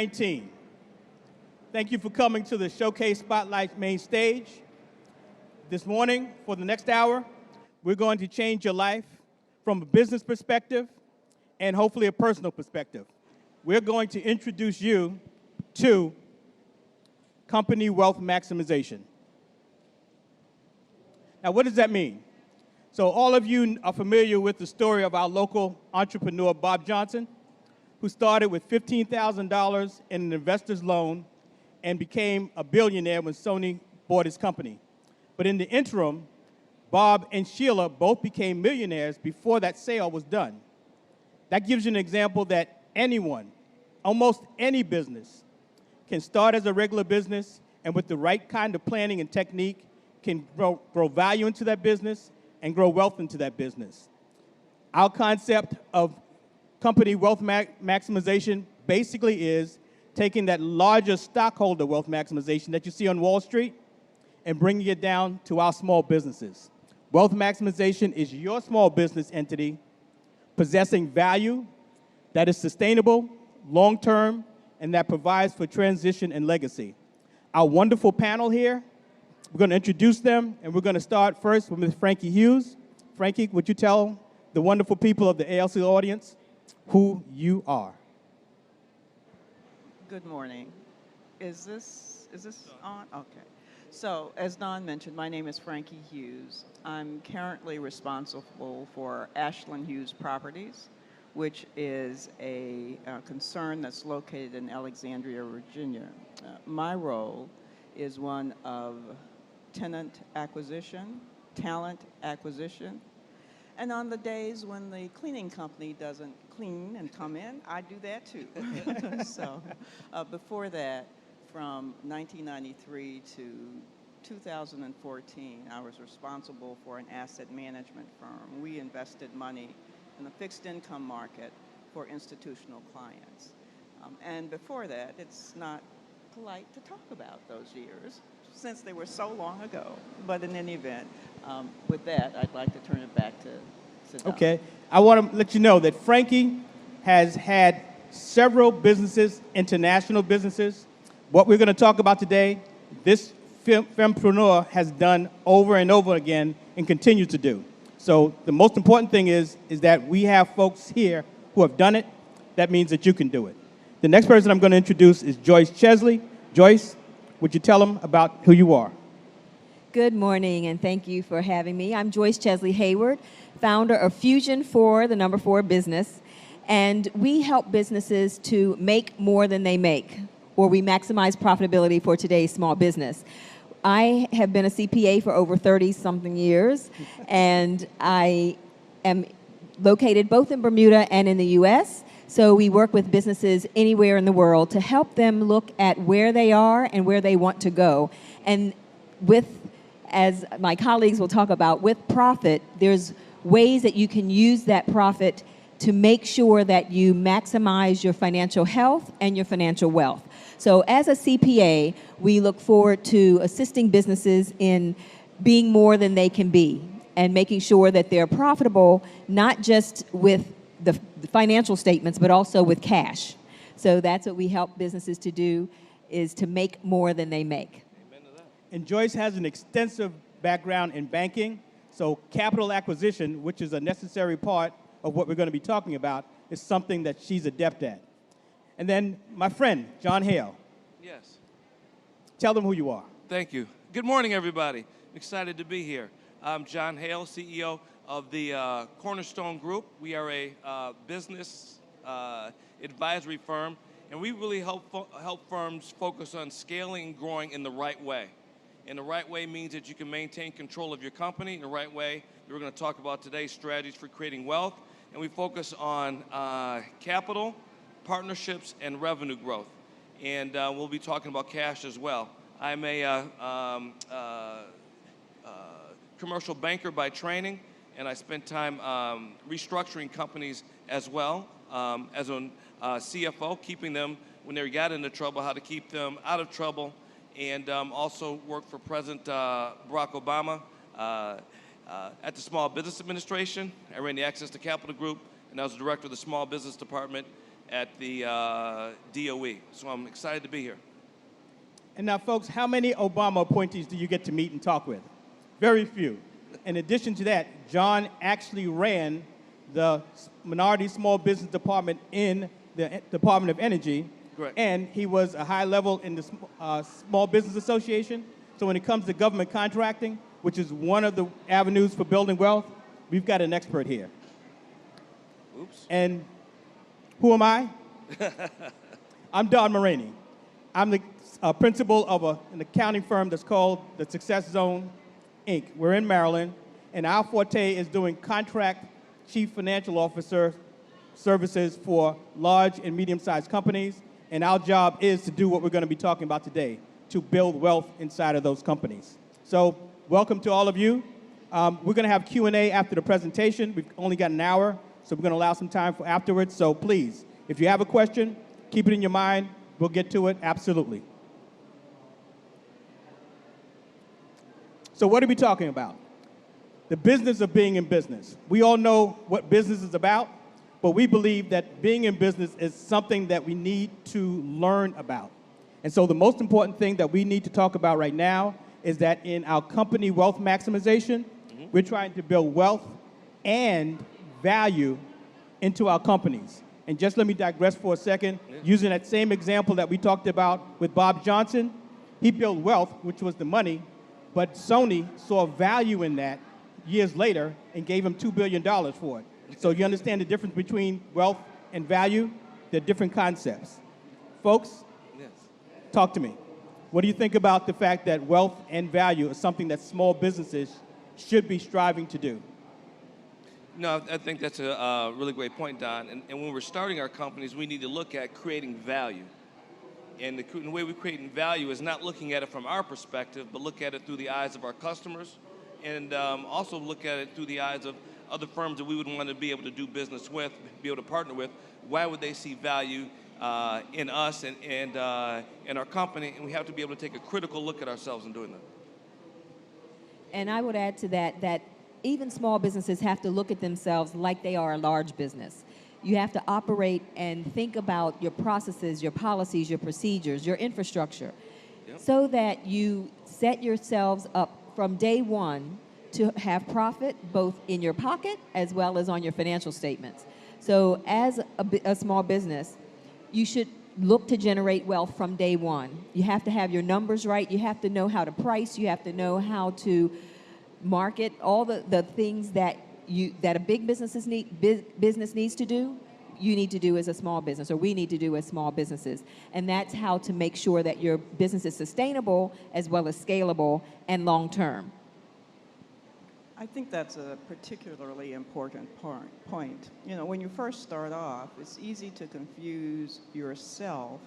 COVID-19. Thank you for coming to the Showcase Spotlight main stage. This morning, for the next hour, we're going to change your life from a business perspective and hopefully a personal perspective. We're going to introduce you to company wealth maximization. Now, what does that mean? So all of you are familiar with the story of our local entrepreneur, Bob Johnson, who started with $15,000 in an investor's loan and became a billionaire when Sony bought his company. But in the interim, Bob and Sheila both became millionaires before that sale was done. That gives you an example that anyone, almost any business, can start as a regular business and with the right kind of planning and technique can grow value into that business and grow wealth into that business. Our concept of company wealth maximization basically is taking that larger stockholder wealth maximization that you see on Wall Street and bringing it down to our small businesses. Wealth maximization is your small business entity possessing value that is sustainable, long-term, and that provides for transition and legacy. Our wonderful panel here, we're going to introduce them, and we're going to start first with Ms. Frankie Hughes. Frankie, would you tell the wonderful people of the ALC audience who you are? Good morning. Is this on? Okay. So, as Don mentioned, my name is Frankie Hughes. I'm currently responsible for Ashland Hughes Properties, which is a concern that's located in Alexandria, Virginia. My role is one of tenant acquisition, talent acquisition, and on the days when the cleaning company doesn't clean and come in, I do that too. So before that, from 1993 to 2014, I was responsible for an asset management firm. We invested money in the fixed income market for institutional clients. And before that, it's not polite to talk about those years since they were so long ago. But in any event, with that, I'd like to turn it back to Don. Okay. I want to let you know that Frankie has had several businesses, international businesses. What we're going to talk about today, this fempreneur has done over and over again and continues to do. So the most important thing is that we have folks here who have done it. That means that you can do it. The next person I'm going to introduce is Joyce Chesley. Joyce, would you tell them about who you are? Good morning, and thank you for having me. I'm Joyce Chesley Hayward, founder of Fusion 4, the number 4 business, and we help businesses to make more than they make, or we maximize profitability for today's small business. I have been a CPA for over 30-something years, and I am located both in Bermuda and in the U.S., so we work with businesses anywhere in the world to help them look at where they are and where they want to go. And with, as my colleagues will talk about, with profit, there's ways that you can use that profit to make sure that you maximize your financial health and your financial wealth. So as a CPA, we look forward to assisting businesses in being more than they can be and making sure that they're profitable, not just with the financial statements, but also with cash. So that's what we help businesses to do, is to make more than they make. Amen to that. And Joyce has an extensive background in banking, so capital acquisition, which is a necessary part of what we're going to be talking about, is something that she's adept at. And then my friend, John Hale. Yes. Tell them who you are. Thank you. Good morning, everybody. I'm excited to be here. I'm John Hale, CEO of the Cornerstone Group. We are a business advisory firm, and we really help firms focus on scaling and growing in the right way. And the right way means that you can maintain control of your company. In the right way, we're going to talk about today strategies for creating wealth, and we focus on capital, partnerships, and revenue growth. And we'll be talking about cash as well. I'm a commercial banker by training, and I spent time restructuring companies as well as a CFO, keeping them when they got into trouble, how to keep them out of trouble, and also worked for President Barack Obama at the Small Business Administration. I ran the Access to Capital Group, and I was the director of the Small Business Department at the DOE. So I'm excited to be here. And now, folks, how many Obama appointees do you get to meet and talk with? Very few. In addition to that, John actually ran the Minority Small Business Department in the Department of Energy. Correct. And he was a high level in the Small Business Association. So when it comes to government contracting, which is one of the avenues for building wealth, we've got an expert here. Oops. And who am I? I'm Don Moraney. I'm the principal of an accounting firm that's called the Success Zone, Inc. We're in Maryland, and our forte is doing contract chief financial officer services for large and medium-sized companies, and our job is to do what we're going to be talking about today, to build wealth inside of those companies. So welcome to all of you. We're going to have Q&A after the presentation. We've only got an hour, so we're going to allow some time for afterwards. So please, if you have a question, keep it in your mind. We'll get to it, absolutely. So what are we talking about? The business of being in business. We all know what business is about, but we believe that being in business is something that we need to learn about. And so the most important thing that we need to talk about right now is that in our company wealth maximization, we're trying to build wealth and value into our companies. And just let me digress for a second. Using that same example that we talked about with Bob Johnson, he built wealth, which was the money, but Sony saw value in that years later and gave him $2 billion for it. So you understand the difference between wealth and value? They're different concepts. Folks, Yes. talk to me. What do you think about the fact that wealth and value is something that small businesses should be striving to do? No, I think that's a really great point, Don. And when we're starting our companies, we need to look at creating value. And the way we're creating value is not looking at it from our perspective, but look at it through the eyes of our customers, and also look at it through the eyes of other firms that we would want to be able to do business with, be able to partner with. Why would they see value in us and in our company? And we have to be able to take a critical look at ourselves in doing that. And I would add to that that even small businesses have to look at themselves like they are a large business. You have to operate and think about your processes, your policies, your procedures, your infrastructure, so that you set yourselves up from day one to have profit both in your pocket as well as on your financial statements. So as a small business, you should look to generate wealth from day one. You have to have your numbers right. You have to know how to price. You have to know how to market, all the things that a big business needs to do, you need to do as a small business, or we need to do as small businesses. And that's how to make sure that your business is sustainable as well as scalable and long-term. I think that's a particularly important point. You know, when you first start off, it's easy to confuse yourself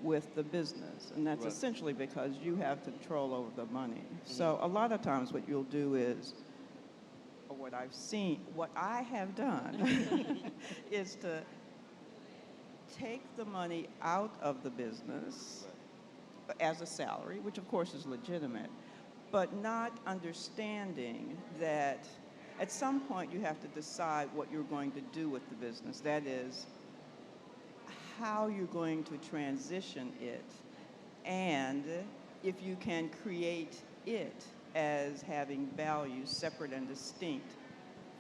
with the business, and that's Right. essentially because you have control over the money. So a lot of times what you'll do is, or what I've seen, what I have done is to take the money out of the business as a salary, which of course is legitimate, but not understanding that at some point you have to decide what you're going to do with the business. That is, how you're going to transition it, and if you can create it as having value separate and distinct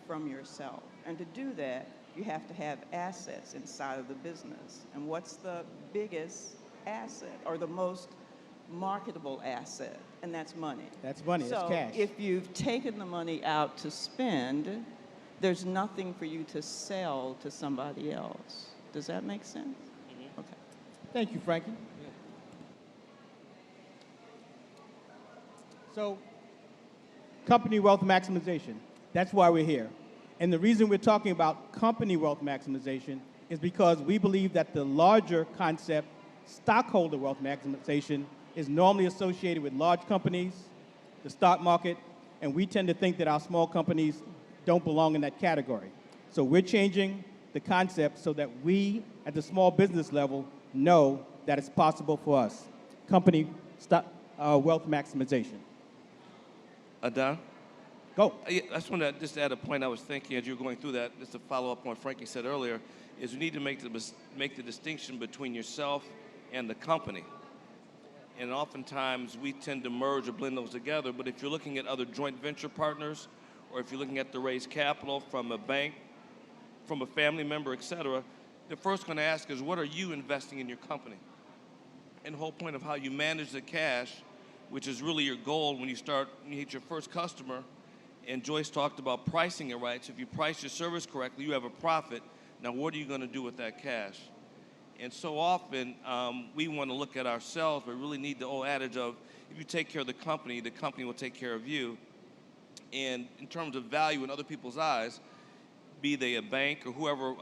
from yourself. And to do that, you have to have assets inside of the business. And what's the biggest asset, or the most marketable asset? And that's money. That's money, that's cash. So if you've taken the money out to spend, there's nothing for you to sell to somebody else. Does that make sense? Okay. Thank you, Frankie. So, company wealth maximization, that's why we're here. And the reason we're talking about company wealth maximization is because we believe that the larger concept, stockholder wealth maximization, is normally associated with large companies, the stock market, and we tend to think that our small companies don't belong in that category. So we're changing the concept so that we, at the small business level, know that it's possible for us. Company wealth maximization. Don? Go. Yeah, I just want to just add a point I was thinking as you were going through that, just to follow up on what Frankie said earlier, is we need to make the distinction between yourself and the company. And oftentimes we tend to merge or blend those together, but if you're looking at other joint venture partners, or if you're looking at to raise capital from a bank, from a family member, et cetera, the first going to ask is, what are you investing in your company? And the whole point of how you manage the cash, which is really your goal when you hit your first customer, and Joyce talked about pricing it right. So if you price your service correctly, you have a profit. Now, what are you going to do with that cash? And so often, we want to look at ourselves, but really need the old adage of, if you take care of the company will take care of you. And in terms of value in other people's eyes, be they a bank or whoever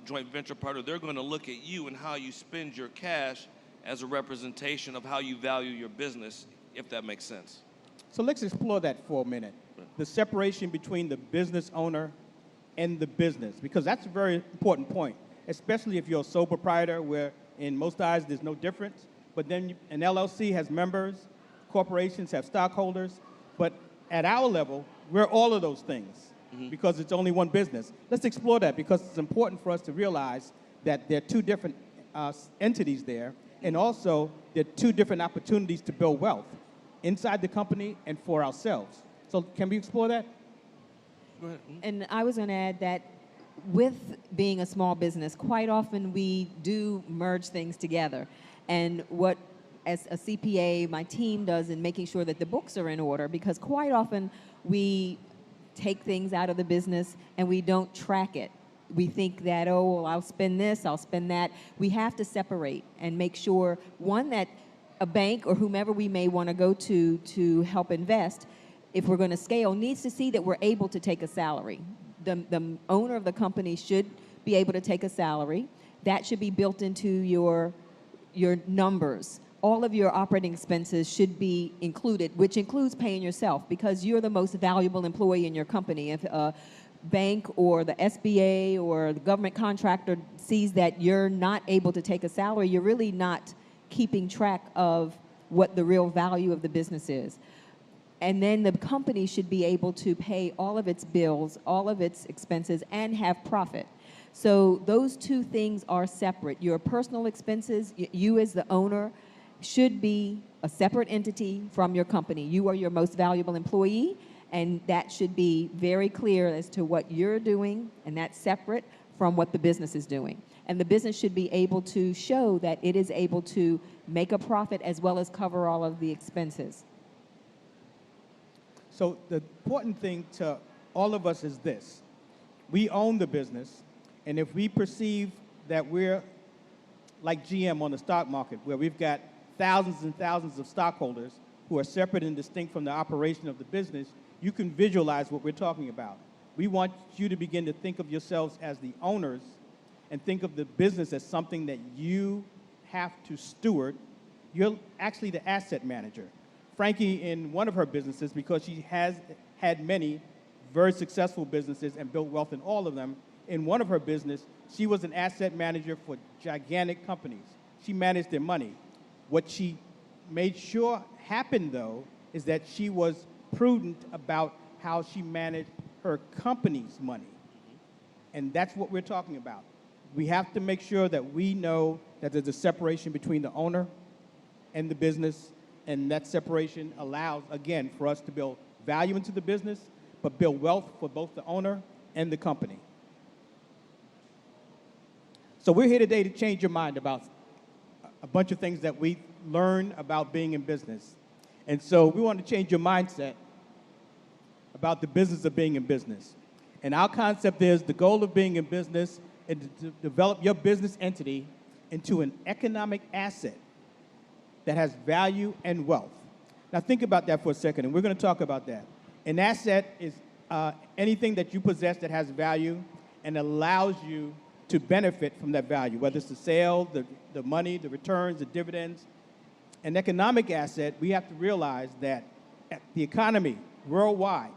joint venture partner, they're going to look at you and how you spend your cash as a representation of how you value your business, if that makes sense. So let's explore that for a minute. The separation between the business owner and the business, because that's a very important point, especially if you're a sole proprietor, where in most eyes there's no difference. But then an LLC has members, corporations have stockholders, but at our level, we're all of those things because it's only one business. Let's explore that, because it's important for us to realize that there are two different entities there, and also there are two different opportunities to build wealth inside the company and for ourselves. So can we explore that? Go ahead. And I was going to add that with being a small business, quite often we do merge things together. And what, as a CPA, my team does in making sure that the books are in order, because quite often we take things out of the business and we don't track it. We think that, oh, well, I'll spend this, I'll spend that. We have to separate and make sure, one, that a bank or whomever we may want to go to help invest, if we're going to scale, needs to see that we're able to take a salary. The owner of the company should be able to take a salary. That should be built into your numbers. All of your operating expenses should be included, which includes paying yourself, because you're the most valuable employee in your company. If a bank or the SBA or the government contractor sees that you're not able to take a salary, you're really not keeping track of what the real value of the business is. And then the company should be able to pay all of its bills, all of its expenses, and have profit. So those two things are separate. Your personal expenses, you as the owner, should be a separate entity from your company. You are your most valuable employee, and that should be very clear as to what you're doing, and that's separate from what the business is doing. And the business should be able to show that it is able to make a profit as well as cover all of the expenses. So the important thing to all of us is this. We own the business, and if we perceive that we're like GM on the stock market, where we've got thousands and thousands of stockholders who are separate and distinct from the operation of the business, you can visualize what we're talking about. We want you to begin to think of yourselves as the owners and think of the business as something that you have to steward. You're actually the asset manager. Frankie, in one of her businesses, because she has had many very successful businesses and built wealth in all of them, in one of her business, she was an asset manager for gigantic companies. She managed their money. What she made sure happened, though, is that she was prudent about how she managed her company's money. And that's what we're talking about. We have to make sure that we know that there's a separation between the owner and the business, and that separation allows, again, for us to build value into the business, but build wealth for both the owner and the company. So we're here today to change your mind about a bunch of things that we learn about being in business. And so we want to change your mindset about the business of being in business. And our concept is the goal of being in business is to develop your business entity into an economic asset that has value and wealth. Now think about that for a second, and we're going to talk about that. An asset is anything that you possess that has value and allows you to benefit from that value, whether it's the sale, the money, the returns, the dividends. An economic asset, we have to realize that the economy worldwide,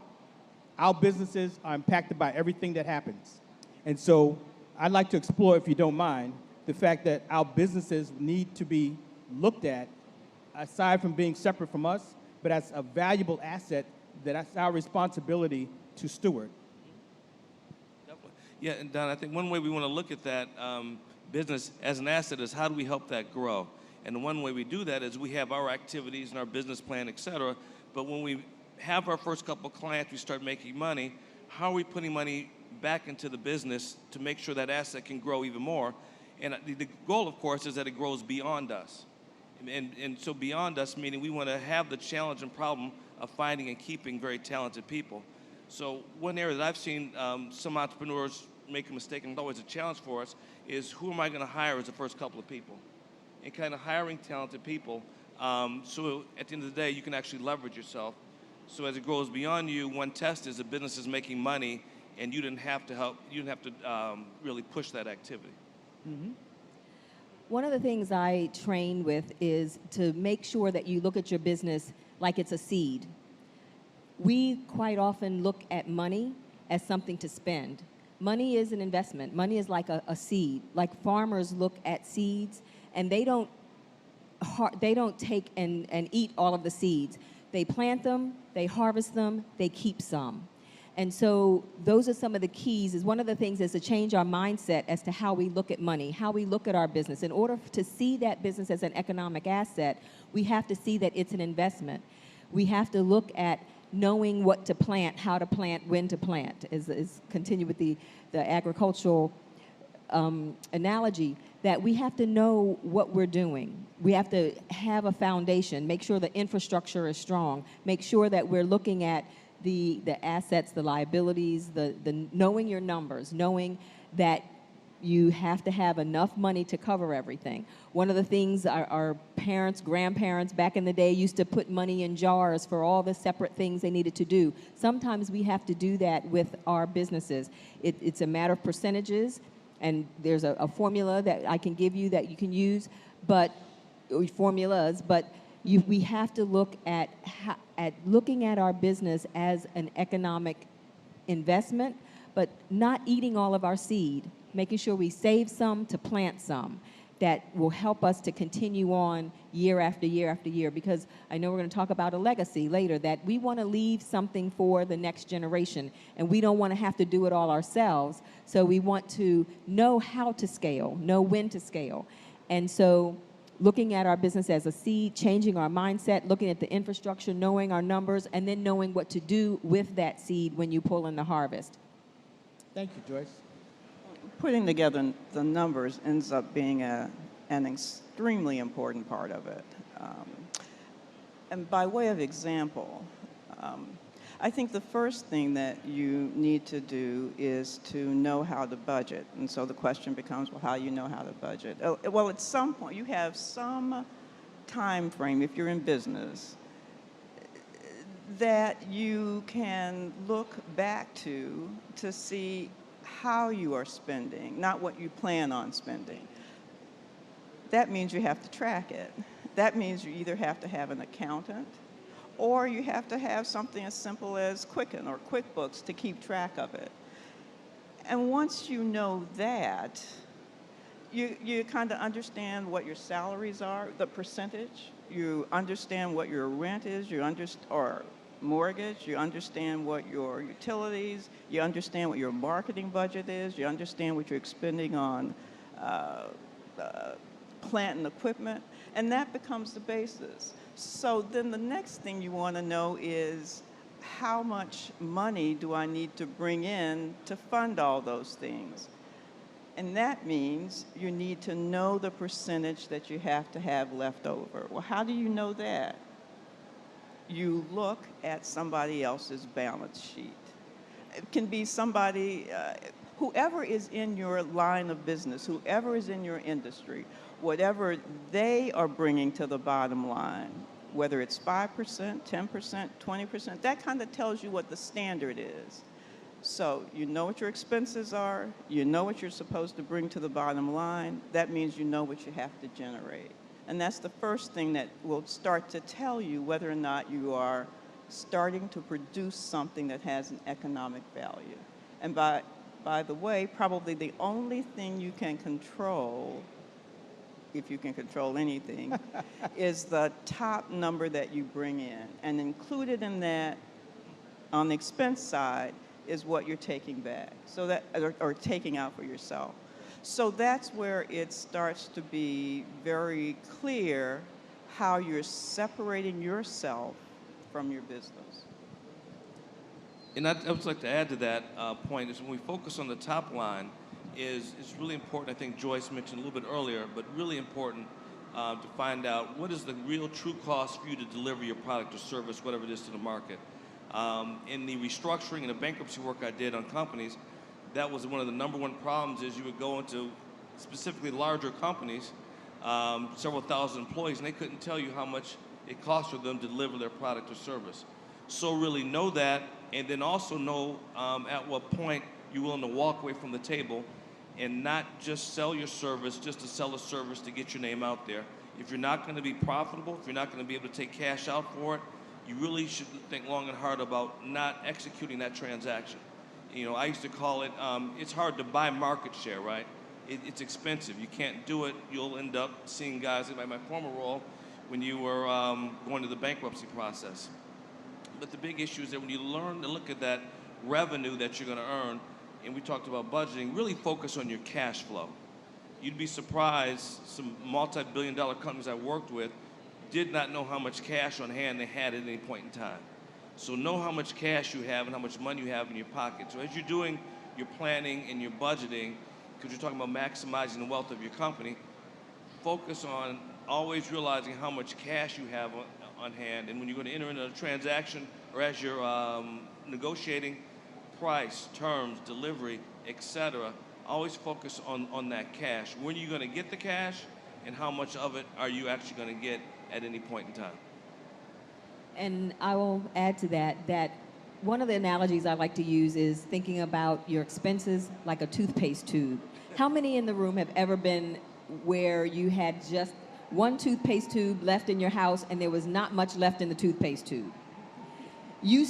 our businesses are impacted by everything that happens. And so I'd like to explore, if you don't mind, the fact that our businesses need to be looked at, aside from being separate from us, but as a valuable asset that's our responsibility to steward. Definitely. Yeah, and Don, I think one way we want to look at that business as an asset is how do we help that grow? And the one way we do that is we have our activities and our business plan, et cetera. But when we have our first couple clients, we start making money. How are we putting money back into the business to make sure that asset can grow even more? And the goal, of course, is that it grows beyond us. And so beyond us, meaning we want to have the challenge and problem of finding and keeping very talented people. So one area that I've seen some entrepreneurs make a mistake, and it's always a challenge for us, is who am I going to hire as the first couple of people? And kind of hiring talented people so at the end of the day, you can actually leverage yourself. So as it grows beyond you, one test is the business is making money, and you didn't have to help, you didn't have to really push that activity. Mm-hmm. One of the things I train with is to make sure that you look at your business like it's a seed. We quite often look at money as something to spend. Money is an investment. Money is like a seed. Like farmers look at seeds, and they don't take and eat all of the seeds. They plant them, they harvest them, they keep some. And so those are some of the keys. Is one of the things is to change our mindset as to how we look at money, how we look at our business. In order to see that business as an economic asset, we have to see that it's an investment. We have to look at knowing what to plant, how to plant, when to plant, is continue with the agricultural analogy, that we have to know what we're doing. We have to have a foundation, make sure the infrastructure is strong, make sure that we're looking at the assets, the liabilities, the knowing your numbers, knowing that you have to have enough money to cover everything. One of the things our parents, grandparents back in the day used to put money in jars for all the separate things they needed to do. Sometimes we have to do that with our businesses. It's a matter of percentages, and there's a formula that I can give you that you can use, but formulas, but we have to look at looking at our business as an economic investment, but not eating all of our seed, making sure we save some to plant some that will help us to continue on year after year after year, because I know we're going to talk about a legacy later, that we want to leave something for the next generation, and we don't want to have to do it all ourselves, so we want to know how to scale, know when to scale. And so looking at our business as a seed, changing our mindset, looking at the infrastructure, knowing our numbers, and then knowing what to do with that seed when you pull in the harvest. Thank you, Joyce. Putting together the numbers ends up being an extremely important part of it. And by way of example, I think the first thing that you need to do is to know how to budget. And so the question becomes, well, how do you know how to budget? Well, at some point, you have some time frame, if you're in business, that you can look back to see how you are spending, not what you plan on spending. That means you have to track it. That means you either have to have an accountant, or you have to have something as simple as Quicken or QuickBooks to keep track of it. And once you know that, you kind of understand what your salaries are, the percentage. You understand what your rent is, or mortgage. You understand what your utilities. You understand what your marketing budget is. You understand what you're expending on plant and equipment. And that becomes the basis. So then the next thing you want to know is, how much money do I need to bring in to fund all those things? And that means you need to know the percentage that you have to have left over. Well, how do you know that? You look at somebody else's balance sheet. It can be somebody, whoever is in your line of business, whoever is in your industry, whatever they are bringing to the bottom line, whether it's 5%, 10%, 20%, that kind of tells you what the standard is. So you know what your expenses are, you know what you're supposed to bring to the bottom line, that means you know what you have to generate. And that's the first thing that will start to tell you whether or not you are starting to produce something that has an economic value. And by the way, probably the only thing you can control, if you can control anything, is the top number that you bring in. And included in that on the expense side is what you're taking back, so that or taking out for yourself. So that's where it starts to be very clear how you're separating yourself from your business. And I would like to add to that point is when we focus on the top line, it's really important. I think Joyce mentioned a little bit earlier, but really important to find out what is the real true cost for you to deliver your product or service, whatever it is, to the market. In the restructuring and the bankruptcy work I did on companies, that was one of the number one problems. Is you would go into specifically larger companies, several thousand employees, and they couldn't tell you how much it cost for them to deliver their product or service. So really know that, and then also know at what point you're willing to walk away from the table and not just sell your service just to sell a service to get your name out there. If you're not going to be profitable, if you're not going to be able to take cash out for it, you really should think long and hard about not executing that transaction. You know, I used to call it, it's hard to buy market share, right? It's expensive. You can't do it. You'll end up seeing guys, like my former role, when you were going to the bankruptcy process. But the big issue is that when you learn to look at that revenue that you're going to earn, and we talked about budgeting, really focus on your cash flow. You'd be surprised, some multi-billion-dollar companies I worked with did not know how much cash on hand they had at any point in time. So know how much cash you have and how much money you have in your pocket. So as you're doing your planning and your budgeting, because you're talking about maximizing the wealth of your company, focus on always realizing how much cash you have on hand. And when you're going to enter into a transaction or as you're negotiating price, terms, delivery, etc., always focus on that cash. When are you going to get the cash, and how much of it are you actually going to get at any point in time? And I will add to that that one of the analogies I like to use is thinking about your expenses like a toothpaste tube. How many in the room have ever been where you had just one toothpaste tube left in your house and there was not much left in the toothpaste tube? You,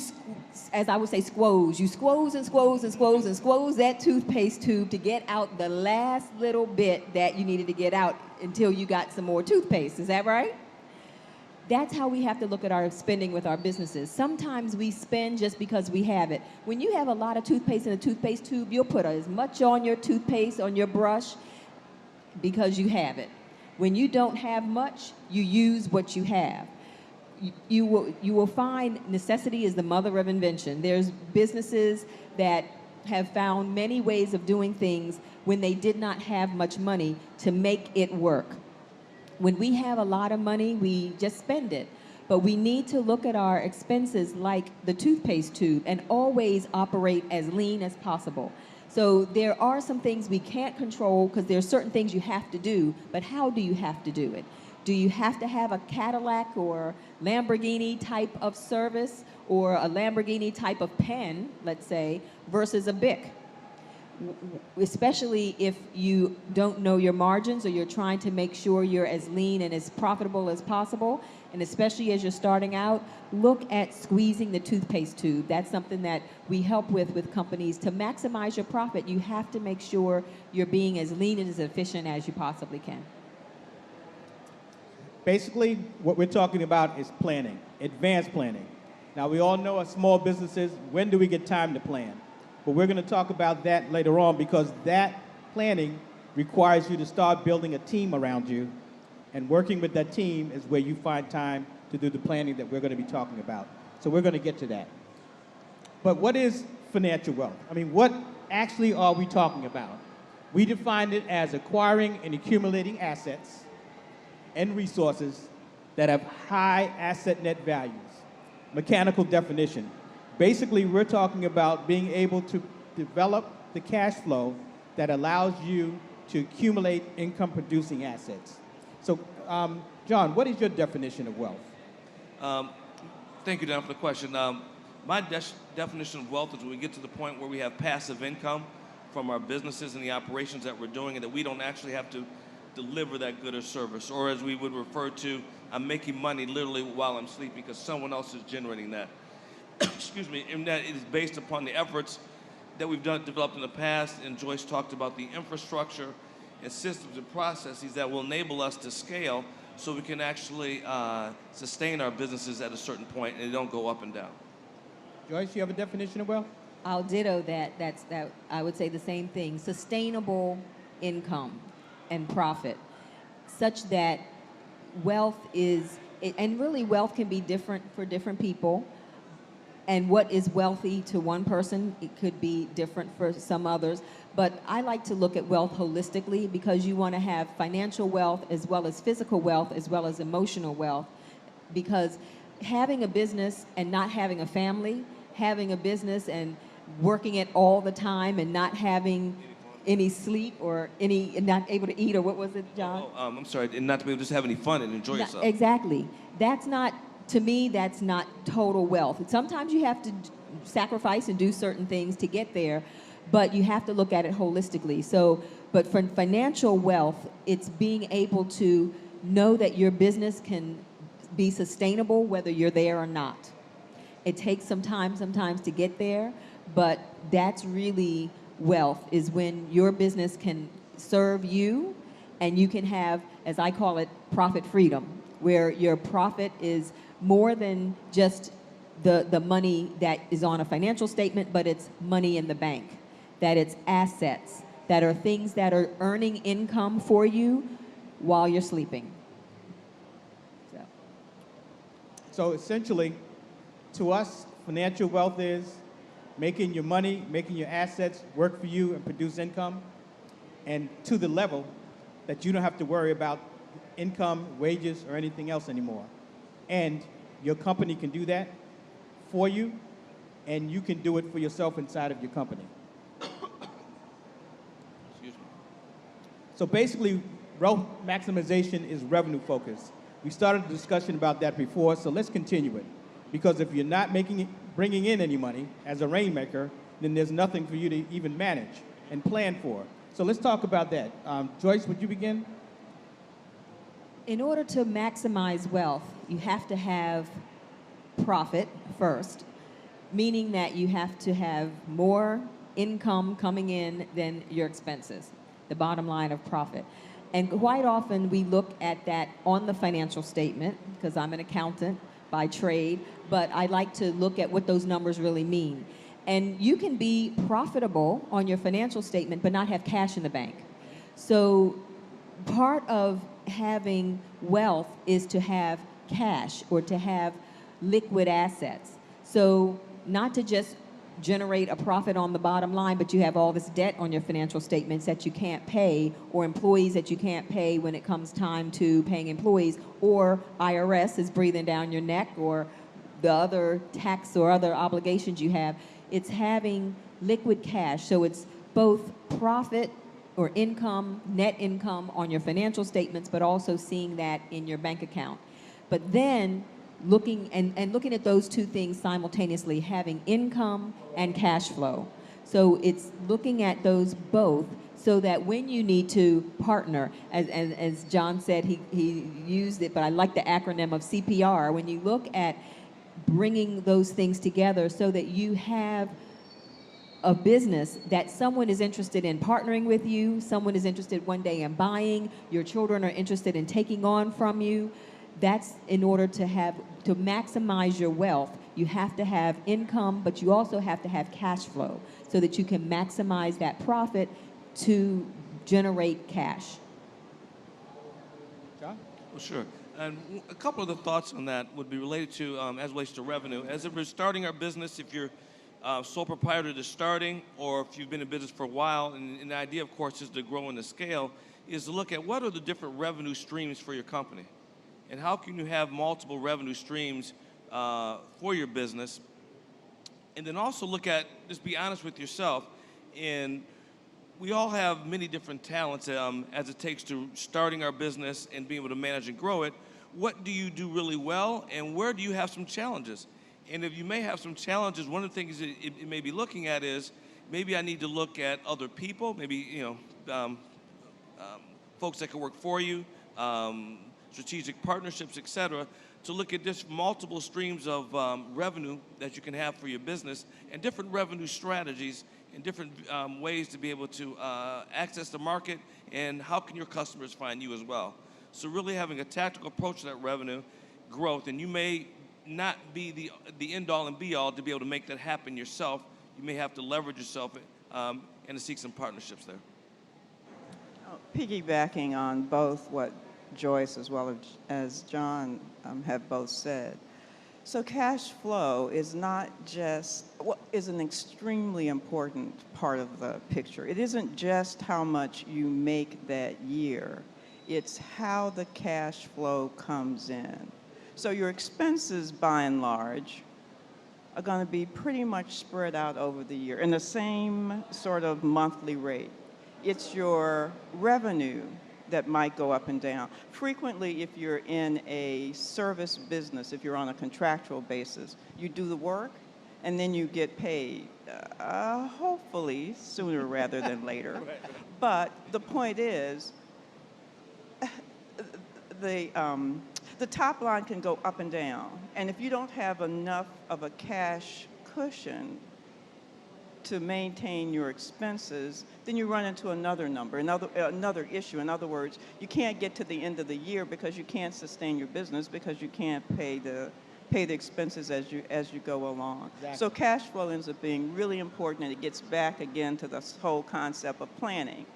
as I would say, squoze. You squoze and squoze and squoze and squoze that toothpaste tube to get out the last little bit that you needed to get out until you got some more toothpaste. Is that right? That's how we have to look at our spending with our businesses. Sometimes we spend just because we have it. When you have a lot of toothpaste in a toothpaste tube, you'll put as much on your toothpaste, on your brush, because you have it. When you don't have much, you use what you have. You will find necessity is the mother of invention. There's businesses that have found many ways of doing things when they did not have much money to make it work. When we have a lot of money, we just spend it. But we need to look at our expenses like the toothpaste tube and always operate as lean as possible. So there are some things we can't control because there are certain things you have to do, but how do you have to do it? Do you have to have a Cadillac or Lamborghini type of service or a Lamborghini type of pen, let's say, versus a Bic? Especially if you don't know your margins or you're trying to make sure you're as lean and as profitable as possible, and especially as you're starting out, look at squeezing the toothpaste tube. That's something that we help with companies. To maximize your profit, you have to make sure you're being as lean and as efficient as you possibly can. Basically, what we're talking about is planning, advanced planning. Now, we all know as small businesses, when do we get time to plan? But we're going to talk about that later on because that planning requires you to start building a team around you, and working with that team is where you find time to do the planning that we're going to be talking about. So we're going to get to that. But what is financial wealth? I mean, what actually are we talking about? We define it as acquiring and accumulating assets and resources that have high asset net values. Mechanical definition. Basically, we're talking about being able to develop the cash flow that allows you to accumulate income-producing assets. So, John, what is your definition of wealth? Thank you, Dan, for the question. My definition of wealth is when we get to the point where we have passive income from our businesses and the operations that we're doing, and that we don't actually have to deliver that good or service, or as we would refer to, I'm making money literally while I'm sleeping because someone else is generating that. Excuse me, and that it is based upon the efforts that we've developed in the past, and Joyce talked about the infrastructure and systems and processes that will enable us to scale so we can actually sustain our businesses at a certain point and they don't go up and down. Joyce, you have a definition of wealth? I'll ditto that. That I would say the same thing. Sustainable income and profit, such that wealth is, and really wealth can be different for different people. And what is wealthy to one person, it could be different for some others. But I like to look at wealth holistically, because you want to have financial wealth as well as physical wealth as well as emotional wealth. Because having a business and not having a family, having a business and working it all the time and not having any sleep or not able to eat, or what was it, John? I'm sorry, and not to be able to just have any fun and enjoy yourself. Exactly. That's not, to me, that's not total wealth. Sometimes you have to sacrifice and do certain things to get there, but you have to look at it holistically. So, but for financial wealth, it's being able to know that your business can be sustainable whether you're there or not. It takes some time sometimes to get there, but that's really wealth, is when your business can serve you and you can have, as I call it, profit freedom, where your profit is more than just the money that is on a financial statement, but it's money in the bank, that it's assets, that are things that are earning income for you while you're sleeping. So essentially, to us, financial wealth is making your money, making your assets work for you and produce income, and to the level that you don't have to worry about income, wages, or anything else anymore. And your company can do that for you, and you can do it for yourself inside of your company. Excuse me. So basically, wealth maximization is revenue focused. We started a discussion about that before, so let's continue it. Because if you're not bringing in any money as a rainmaker, then there's nothing for you to even manage and plan for. So let's talk about that. Joyce, would you begin? In order to maximize wealth, you have to have profit first, meaning that you have to have more income coming in than your expenses, the bottom line of profit. And quite often we look at that on the financial statement, because I'm an accountant by trade, but I like to look at what those numbers really mean. And you can be profitable on your financial statement but not have cash in the bank. So part of having wealth is to have cash or to have liquid assets. So not to just generate a profit on the bottom line, but you have all this debt on your financial statements that you can't pay, or employees that you can't pay when it comes time to paying employees, or IRS is breathing down your neck, or the other tax or other obligations you have. It's having liquid cash. So it's both profit or income, net income on your financial statements, but also seeing that in your bank account. But then looking at those two things simultaneously, having income and cash flow. So it's looking at those both, so that when you need to partner, as John said, he used it, but I like the acronym of CPR, when you look at bringing those things together so that you have a business that someone is interested in partnering with you, someone is interested one day in buying, your children are interested in taking on from you. That's in order to maximize your wealth. You have to have income, but you also have to have cash flow so that you can maximize that profit to generate cash. John? Well, sure. And a couple of the thoughts on that would be related to, as relates to revenue. As if we're starting our business, if you're sole proprietor just starting, or if you've been in business for a while, and the idea, of course, is to grow in the scale, is to look at what are the different revenue streams for your company. And how can you have multiple revenue streams for your business? And then also look at, just be honest with yourself, and we all have many different talents as it takes to starting our business and being able to manage and grow it. What do you do really well, and where do you have some challenges? And if you may have some challenges, one of the things that it may be looking at is, maybe I need to look at other people, maybe folks that can work for you, strategic partnerships, et cetera, to look at just multiple streams of revenue that you can have for your business, and different revenue strategies and different ways to be able to access the market, and how can your customers find you as well. So really having a tactical approach to that revenue growth, and you may not be the end all and be all to be able to make that happen yourself. You may have to leverage yourself and to seek some partnerships there. Piggybacking on both what Joyce as well as John have both said. So cash flow is not just, well, is an extremely important part of the picture. It isn't just how much you make that year, it's how the cash flow comes in. So your expenses, by and large, are going to be pretty much spread out over the year in the same sort of monthly rate. It's your revenue that might go up and down. Frequently, if you're in a service business, if you're on a contractual basis, you do the work and then you get paid, hopefully sooner rather than later. Right. But the point is, the top line can go up and down. And if you don't have enough of a cash cushion to maintain your expenses, then you run into another number, another issue. In other words, you can't get to the end of the year because you can't sustain your business because you can't pay the expenses as you go along. Exactly. So cash flow ends up being really important, and it gets back again to this whole concept of planning.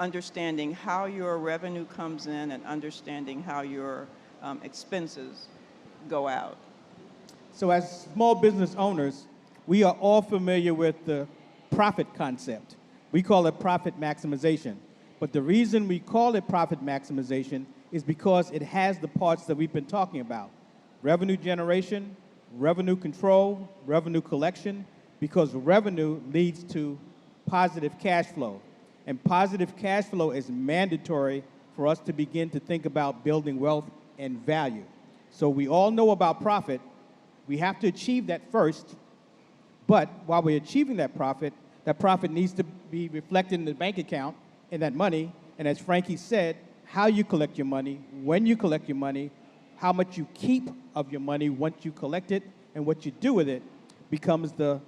Understanding how your revenue comes in and understanding how your expenses go out. So as small business owners, we are all familiar with the profit concept. We call it profit maximization. But the reason we call it profit maximization is because it has the parts that we've been talking about. Revenue generation, revenue control, revenue collection, because revenue leads to positive cash flow. And positive cash flow is mandatory for us to begin to think about building wealth and value. So we all know about profit. We have to achieve that first. But while we're achieving that profit needs to be reflected in the bank account, in that money. And as Frankie said, how you collect your money, when you collect your money, how much you keep of your money once you collect it, and what you do with it becomes the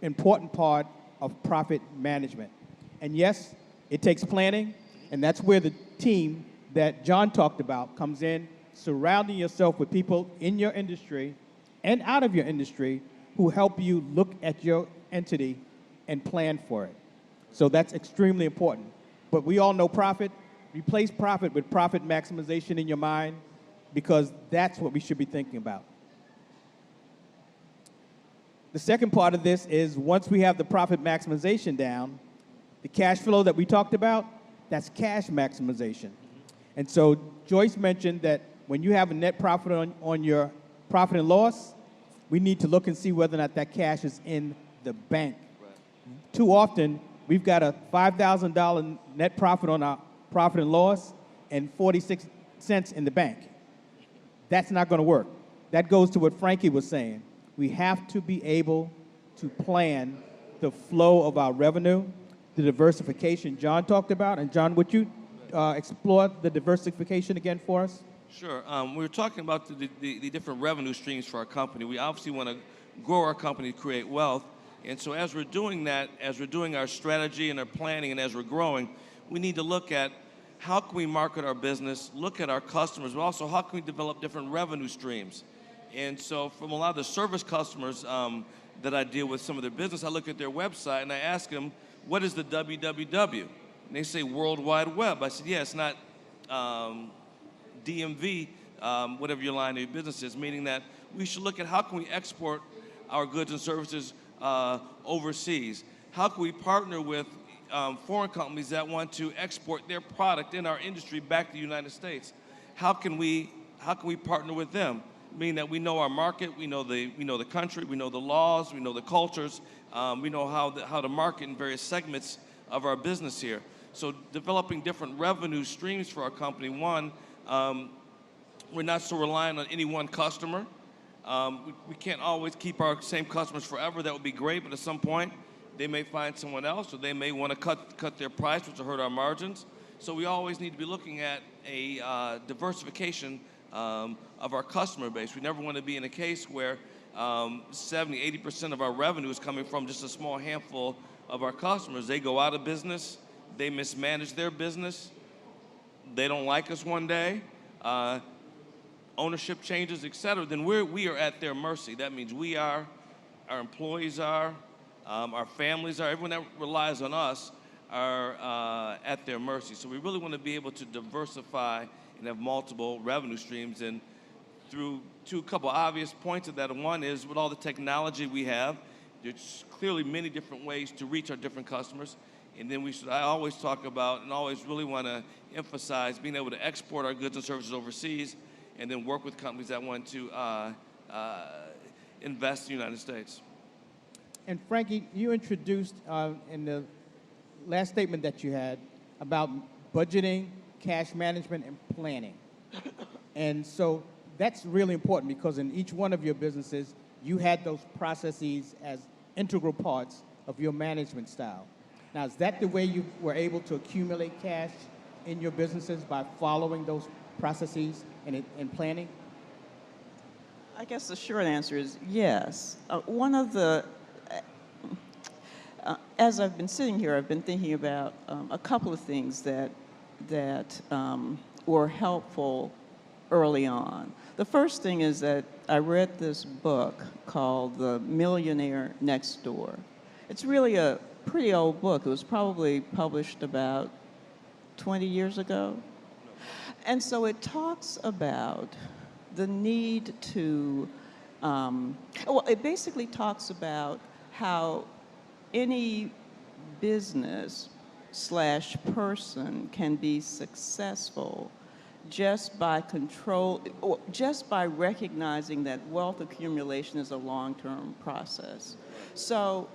important part of profit management. And yes, it takes planning, and that's where the team that John talked about comes in, surrounding yourself with people in your industry and out of your industry who help you look at your entity and plan for it. So that's extremely important. But we all know profit. Replace profit with profit maximization in your mind, because that's what we should be thinking about. The second part of this is, once we have the profit maximization down, the cash flow that we talked about, that's cash maximization. And so Joyce mentioned that when you have a net profit on your profit and loss, we need to look and see whether or not that cash is in the bank. Right. Too often, we've got a $5,000 net profit on our profit and loss and 46 cents in the bank. That's not going to work. That goes to what Frankie was saying. We have to be able to plan the flow of our revenue, the diversification John talked about. And John, would you explore the diversification again for us? Sure. We were talking about the different revenue streams for our company. We obviously want to grow our company to create wealth. And so as we're doing that, as we're doing our strategy and our planning, and as we're growing, we need to look at how can we market our business, look at our customers, but also how can we develop different revenue streams. And so from a lot of the service customers that I deal with, some of their business, I look at their website and I ask them, what is the www? And they say World Wide Web. I said, yeah, it's not DMV, whatever your line of your business is, meaning that we should look at how can we export our goods and services overseas. How can we partner with foreign companies that want to export their product in our industry back to the United States? How can we partner with them? Meaning that we know our market, we know the country, we know the laws, we know the cultures, we know how to market in various segments of our business here. So developing different revenue streams for our company. One, we're not so reliant on any one customer. We can't always keep our same customers forever. That would be great, but at some point, they may find someone else, or they may want to cut their price, which will hurt our margins. So we always need to be looking at a diversification of our customer base. We never want to be in a case where 70, 80% of our revenue is coming from just a small handful of our customers. They go out of business, they mismanage their business, they don't like us one day, ownership changes, et cetera, then we are at their mercy. That means we are, our employees are, our families are, everyone that relies on us are at their mercy. So we really want to be able to diversify and have multiple revenue streams. And through a couple obvious points of that, one is with all the technology we have, there's clearly many different ways to reach our different customers. And then I always talk about and always really want to emphasize being able to export our goods and services overseas and then work with companies that want to invest in the United States. And Frankie, you introduced in the last statement that you had about budgeting, cash management, and planning. And so that's really important because in each one of your businesses, you had those processes as integral parts of your management style. Now, is that the way you were able to accumulate cash in your businesses, by following those processes and planning? I guess the short answer is yes. One of the, as I've been sitting here, I've been thinking about a couple of things that were helpful early on. The first thing is that I read this book called The Millionaire Next Door. It's really a pretty old book. It was probably published about 20 years ago. And so it talks about the need to, well, it basically talks about how any business / person can be successful just by just by recognizing that wealth accumulation is a long-term process. So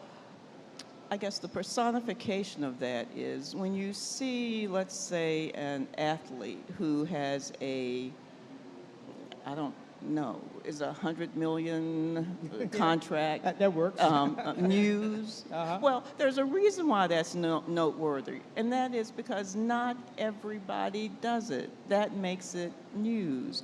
I guess the personification of that is when you see, let's say, an athlete who has I don't know, is a $100 million contract. That works. News. Well, there's a reason why that's noteworthy, and that is because not everybody does it. That makes it news.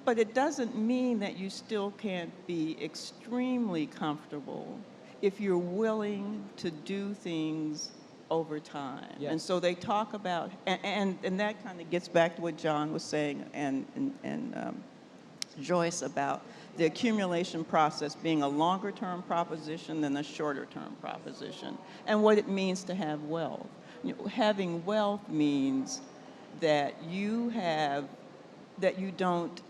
But it doesn't mean that you still can't be extremely comfortable if you're willing to do things over time. Yes. And so they talk about, and that kind of gets back to what John was saying and Joyce about the accumulation process being a longer term proposition than a shorter term proposition, and what it means to have wealth. You know, having wealth means that you don't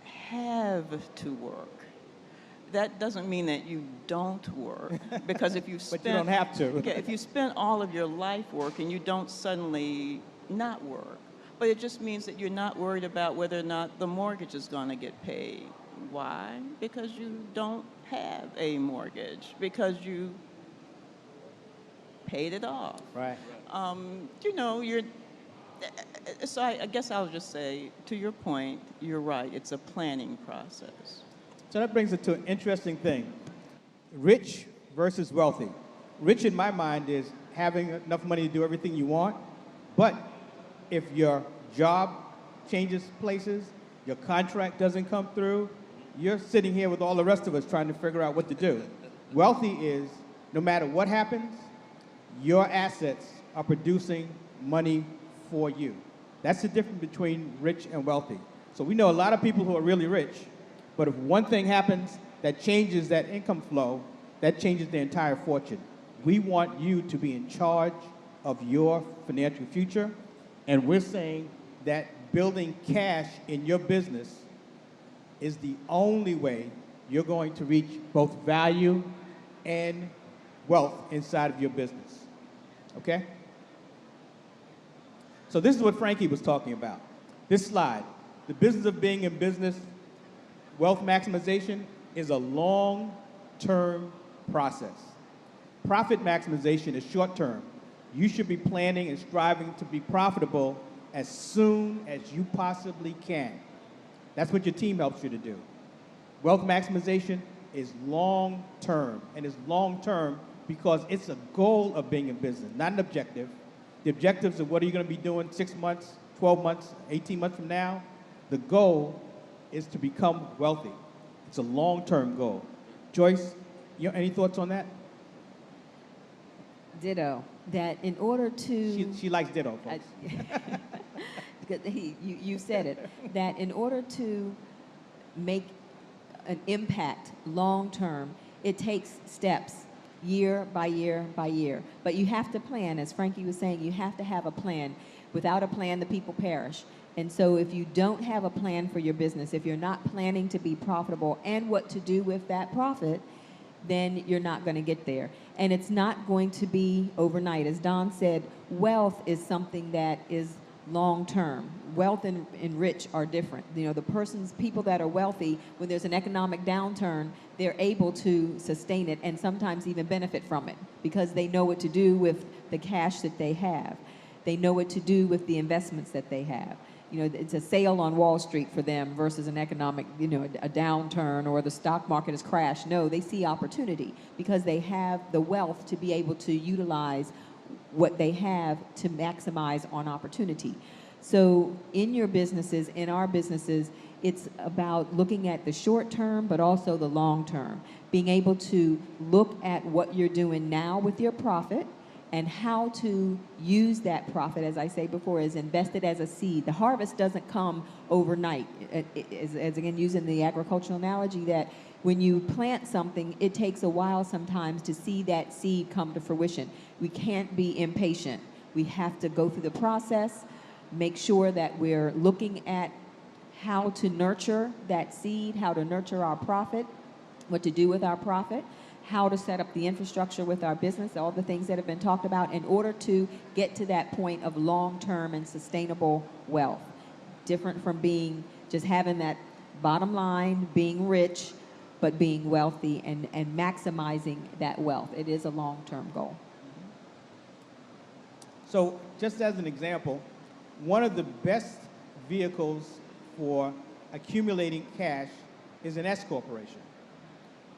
have to work. That doesn't mean that you don't work, because if you spend, But you don't have to. Okay, if you spend all of your life working, you don't suddenly not work. But it just means that you're not worried about whether or not the mortgage is going to get paid. Why? Because you don't have a mortgage, because you paid it off. Right. You know, so I guess I'll just say, to your point, you're right. It's a planning process. So that brings it to an interesting thing. Rich versus wealthy. Rich in my mind is having enough money to do everything you want, but if your job changes places, your contract doesn't come through, you're sitting here with all the rest of us trying to figure out what to do. Wealthy is, no matter what happens, your assets are producing money for you. That's the difference between rich and wealthy. So we know a lot of people who are really rich, but if one thing happens that changes that income flow, that changes their entire fortune. We want you to be in charge of your financial future, and we're saying that building cash in your business is the only way you're going to reach both value and wealth inside of your business. Okay? So this is what Frankie was talking about. This slide, the business of being in business, wealth maximization is a long-term process. Profit maximization is short-term. You should be planning and striving to be profitable as soon as you possibly can. That's what your team helps you to do. Wealth maximization is long-term, and it's long-term because it's a goal of being in business, not an objective. The objectives of what are you going to be doing 6 months, 12 months, 18 months from now. The goal is to become wealthy. It's a long-term goal. Joyce, any thoughts on that? Ditto. That in order to... She likes ditto, folks. You said it, that in order to make an impact long term, it takes steps year by year by year. But you have to plan, as Frankie was saying, you have to have a plan. Without a plan, the people perish. And so if you don't have a plan for your business, if you're not planning to be profitable and what to do with that profit, then you're not going to get there. And it's not going to be overnight. As Don said, wealth is something that is long term. Wealth and rich are different. You know, people that are wealthy, when there's an economic downturn, they're able to sustain it and sometimes even benefit from it because they know what to do with the cash that they have. They know what to do with the investments that they have. You know, it's a sale on Wall Street for them versus an economic, a downturn or the stock market has crashed. No, they see opportunity because they have the wealth to be able to utilize what they have to maximize on opportunity. So in your businesses, in our businesses, it's about looking at the short term, but also the long term. Being able to look at what you're doing now with your profit and how to use that profit, as I say before, is invested as a seed. The harvest doesn't come overnight. As again, using the agricultural analogy, that when you plant something, it takes a while sometimes to see that seed come to fruition. We can't be impatient. We have to go through the process, make sure that we're looking at how to nurture that seed, how to nurture our profit, what to do with our profit, how to set up the infrastructure with our business, all the things that have been talked about in order to get to that point of long-term and sustainable wealth. Different from just having that bottom line, being rich, but being wealthy and maximizing that wealth. It is a long-term goal. So just as an example, one of the best vehicles for accumulating cash is an S corporation.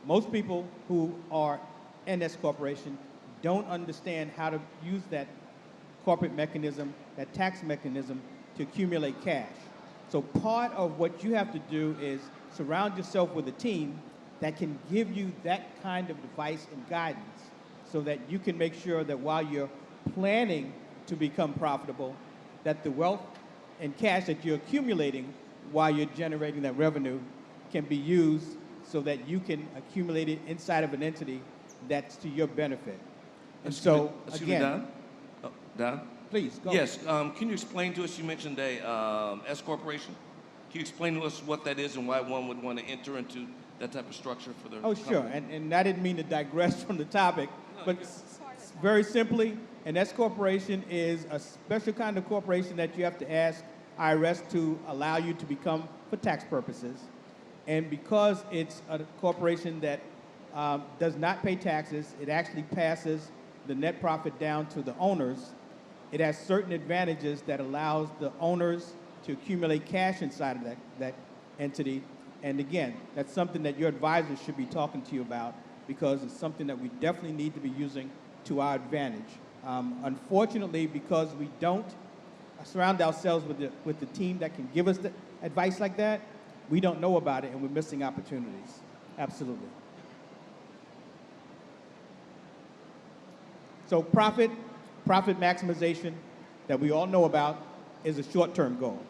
Most people who are in S corporation don't understand how to use that corporate mechanism, that tax mechanism, to accumulate cash. So part of what you have to do is surround yourself with a team that can give you that kind of advice and guidance so that you can make sure that while you're planning to become profitable, that the wealth and cash that you're accumulating while you're generating that revenue can be used so that you can accumulate it inside of an entity that's to your benefit. And so, excuse me, Don? Oh, Don? Please, go. Yes, can you explain to us, you mentioned a S corporation. Can you explain to us what that is and why one would want to enter into that type of structure for their company? Sure, and I didn't mean to digress from the topic, but very simply, an S corporation is a special kind of corporation that you have to ask IRS to allow you to become for tax purposes. And because it's a corporation that does not pay taxes, it actually passes the net profit down to the owners. It has certain advantages that allows the owners to accumulate cash inside of that entity. And again, that's something that your advisors should be talking to you about because it's something that we definitely need to be using to our advantage. Unfortunately, because we don't surround ourselves with the team that can give us the advice like that, we don't know about it and we're missing opportunities. Absolutely. So profit maximization that we all know about is a short-term goal.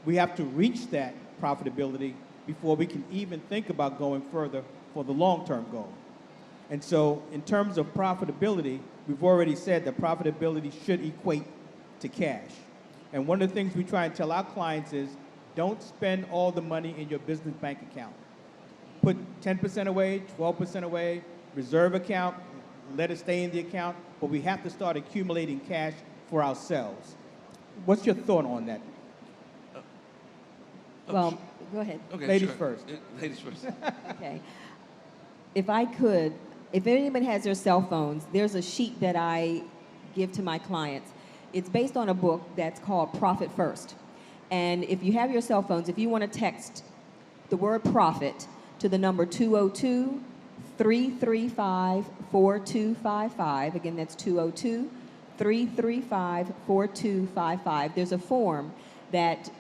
We have to reach that profitability before we can even think about going further for the long-term goal. And so in terms of profitability, we've already said that profitability should equate to cash. And one of the things we try and tell our clients is don't spend all the money in your business bank account. Put 10% away, 12% away, reserve account, let it stay in the account, but we have to start accumulating cash for ourselves. What's your thought on that? Well, go ahead. Okay, Ladies sure. first. Ladies first. Okay. If anybody has their cell phones, there's a sheet that I give to my clients. It's based on a book that's called Profit First. And if you have your cell phones, if you want to text the word profit to the number 202-335-4255, again, that's 202-335-4255, there's a form that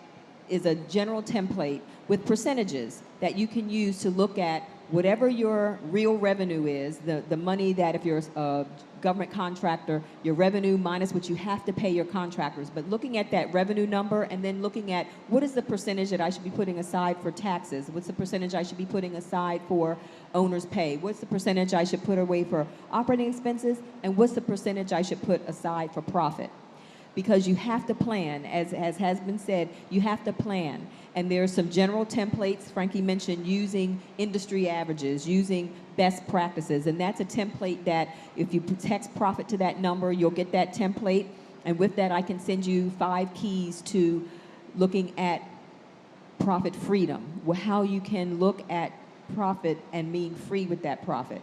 is a general template with percentages that you can use to look at whatever your real revenue is, the money that if you're a government contractor, your revenue minus what you have to pay your contractors, but looking at that revenue number and then looking at what is the percentage that I should be putting aside for taxes, what's the percentage I should be putting aside for owner's pay, what's the percentage I should put away for operating expenses, and what's the percentage I should put aside for profit. Because you have to plan, as has been said, you have to plan. And there are some general templates. Frankie mentioned using industry averages, using best practices. And that's a template that if you text profit to that number, you'll get that template. And with that, I can send you 5 keys to looking at profit freedom, how you can look at profit and being free with that profit,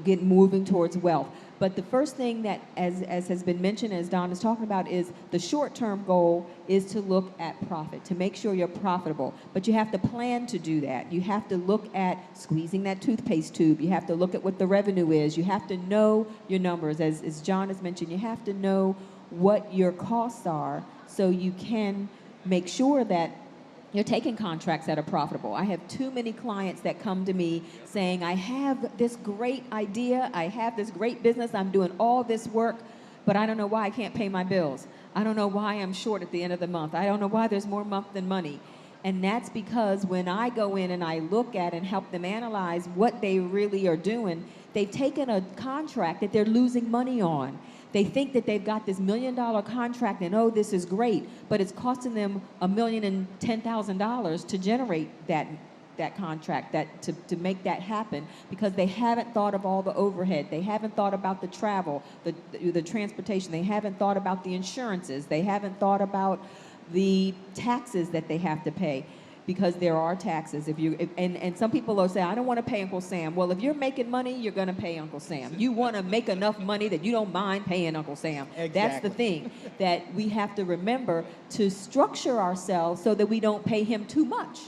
get moving towards wealth. But the first thing that, as has been mentioned, as Don is talking about, is the short-term goal is to look at profit, to make sure you're profitable. But you have to plan to do that. You have to look at squeezing that toothpaste tube. You have to look at what the revenue is. You have to know your numbers. As John has mentioned, you have to know what your costs are so you can make sure that you're taking contracts that are profitable. I have too many clients that come to me saying, I have this great idea, I have this great business, I'm doing all this work, but I don't know why I can't pay my bills. I don't know why I'm short at the end of the month. I don't know why there's more month than money. And that's because when I go in and I look at and help them analyze what they really are doing, they've taken a contract that they're losing money on. They think that they've got this $1 million contract and, oh, this is great, but it's costing them $1,010,000 to generate that contract, to make that happen, because they haven't thought of all the overhead. They haven't thought about the travel, the transportation. They haven't thought about the insurances. They haven't thought about the taxes that they have to pay, because there are taxes. And some people will say, I don't want to pay Uncle Sam. Well, if you're making money, you're going to pay Uncle Sam. You want to make enough money that you don't mind paying Uncle Sam. Exactly. That's the thing that we have to remember, to structure ourselves so that we don't pay him too much.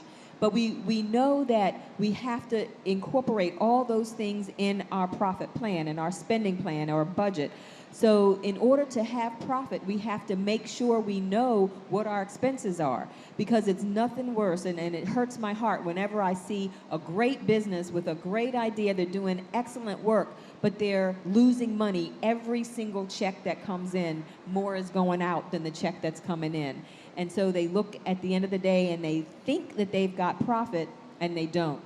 But we know that we have to incorporate all those things in our profit plan, in our spending plan, or budget. So in order to have profit, we have to make sure we know what our expenses are, because it's nothing worse, and it hurts my heart whenever I see a great business with a great idea, they're doing excellent work, but they're losing money. Every single check that comes in, more is going out than the check that's coming in. And so they look at the end of the day and they think that they've got profit, and they don't.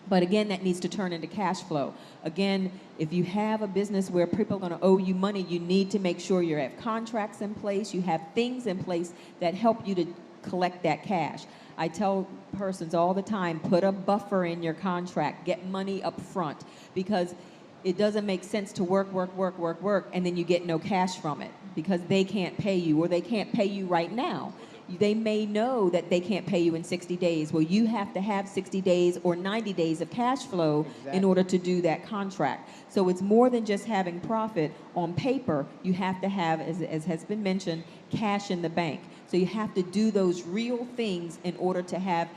But again, that needs to turn into cash flow. Again, if you have a business where people are going to owe you money, you need to make sure you have contracts in place, you have things in place that help you to collect that cash. I tell persons all the time, put a buffer in your contract, get money up front, because it doesn't make sense to work, and then you get no cash from it because they can't pay you, or they can't pay you right now. They may know that they can't pay you in 60 days. Well, you have to have 60 days or 90 days of cash flow in order to do that contract. So it's more than just having profit on paper. You have to have, as has been mentioned, cash in the bank. So you have to do those real things in order to have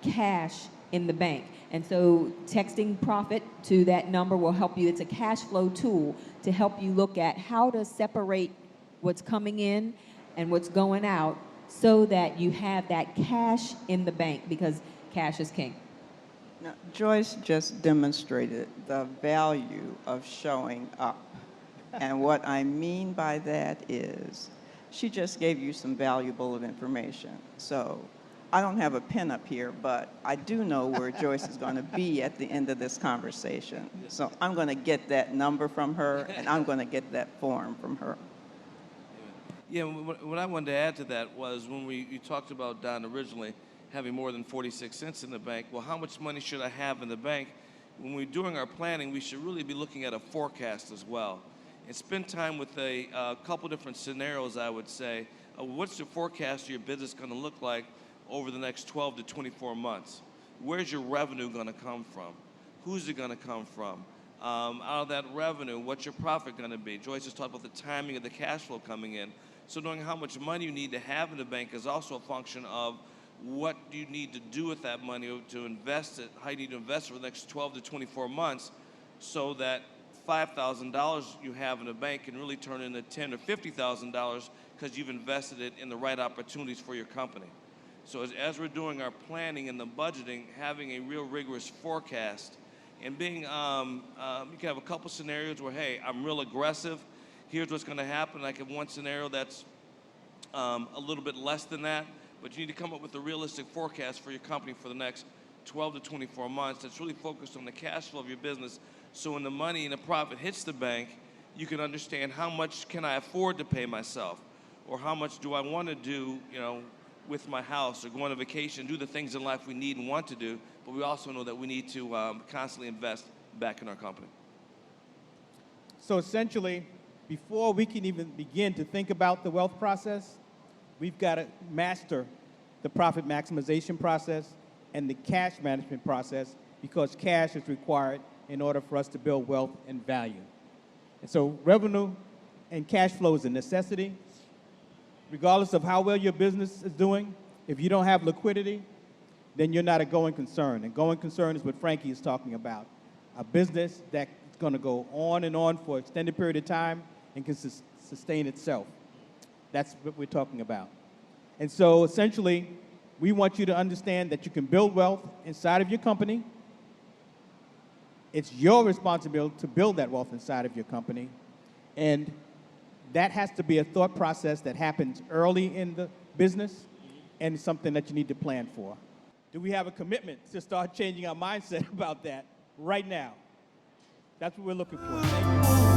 cash in the bank. And so texting profit to that number will help you. It's a cash flow tool to help you look at how to separate what's coming in and what's going out, so that you have that cash in the bank, because cash is king. Now, Joyce just demonstrated the value of showing up. And what I mean by that is she just gave you some valuable information. So I don't have a pen up here, but I do know where Joyce is going to be at the end of this conversation. So I'm going to get that number from her, and I'm going to get that form from her. Yeah, what I wanted to add to that was when you talked about, Don, originally having more than 46 cents in the bank. Well, how much money should I have in the bank? When we're doing our planning, we should really be looking at a forecast as well, and spend time with a couple different scenarios, I would say. What's the forecast of your business going to look like over the next 12 to 24 months? Where's your revenue going to come from? Who's it going to come from? Out of that revenue, what's your profit going to be? Joyce just talked about the timing of the cash flow coming in. So knowing how much money you need to have in the bank is also a function of what do you need to do with that money to invest it, how you need to invest it for the next 12 to 24 months, so that $5,000 you have in the bank can really turn into $10,000 or $50,000 because you've invested it in the right opportunities for your company. So as we're doing our planning and the budgeting, having a real rigorous forecast and being, you can have a couple scenarios where, hey, I'm real aggressive. Here's what's going to happen. I have one scenario that's a little bit less than that, but you need to come up with a realistic forecast for your company for the next 12 to 24 months that's really focused on the cash flow of your business. So when the money and the profit hits the bank, you can understand how much can I afford to pay myself, or how much do I want to do, with my house, or go on a vacation, do the things in life we need and want to do, but we also know that we need to constantly invest back in our company. So essentially, before we can even begin to think about the wealth process, we've got to master the profit maximization process and the cash management process, because cash is required in order for us to build wealth and value. And so revenue and cash flow is a necessity. Regardless of how well your business is doing, if you don't have liquidity, then you're not a going concern. And going concern is what Frankie is talking about. A business that's going to go on and on for an extended period of time and can sustain itself. That's what we're talking about. And so essentially, we want you to understand that you can build wealth inside of your company. It's your responsibility to build that wealth inside of your company. And that has to be a thought process that happens early in the business, and it's something that you need to plan for. Do we have a commitment to start changing our mindset about that right now? That's what we're looking for. Thank you.